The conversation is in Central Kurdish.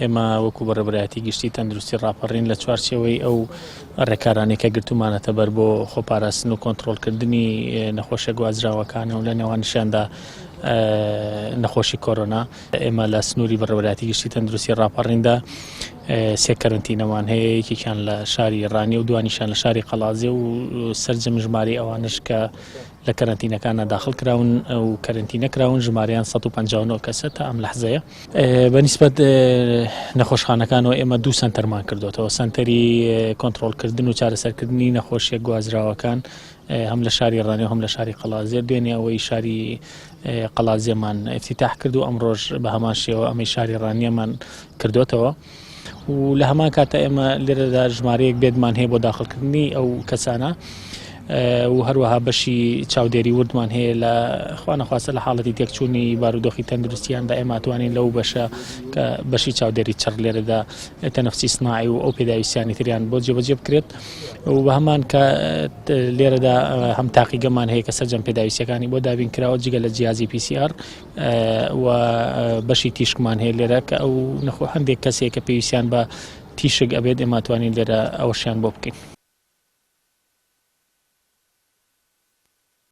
ئێمە وەکو بەڕێبەرایەتی گشتی تەندروستی ڕاپەڕین لە چوارچێوەی ئەو ڕێکارانەی کە گرتومانەتە بەر بۆ خۆپاراستن و کۆنتڕۆڵکردنی نەخۆشیە گوازراوەکانە و لە نێوانیشیاندا نەخۆشی کۆرۆنا. ئێمە لە سنووری بەڕێبەرایەتی گشتی تەندروستی ڕاپەڕیندا سێ کەرنتینەمان هەیە، یەکێکیان لە شاری ڕانی و دوانیشان لە شاری قەڵازێ و سەرجەم ژماری ئەوانش کە لە کەرنتینەکانە داخل کراون و کەرنتینە کراون ژماریان 159 کەسە تا ئەم لەحزەیە. بەنسبەت نەخۆشخانەکانەوە ئێمە دوو سەنتەرمان کردوتەوە، سەنتەری کۆنتڕۆڵکردن و چارەسەرکردنی نەخۆشیە گوازراوەکان هەم لە شاری ڕانی و هەم لە شاری قەڵازێ. دوێنێ ئەوەی شاری قەڵازێمان افتتاح کرد و ئەمڕۆژ بە هەمان شێوە ئەمەی شاری ڕانیەمان کردوتەوە و لە هەمان کاتە ئێمە لێرەدا ژمارەیەک بێدمان هەیە بۆ داخلکردنی ئەو کەسانە و هەروەها بەشی چاودێری وردمان هەیە لە خوانەخواستە لە حاڵەتی تێکچوونی بارودۆخی تەندروستیاندا ئێمە توانین لەو بەشە کە بەشی چاودێری چڕ لێرەدا تەنەفسی سناعی و ئەو پێداویستیانی تریان بۆ جێبەجێ بکرێت و بە هەمان کە لێرەدا هەم تاقیگەمان هەیە کە سەرجەم پێداویستیەکانی بۆ دابین کراوە جگە لە جیازی PCR و بەشی تیشکمان هەیە لێرە کە ئەو هەندێک کەسێک کە پێویستیان بە تیشک ئەبێت ئێمە توانین لێرە ئەوەشیان بۆ بکەین.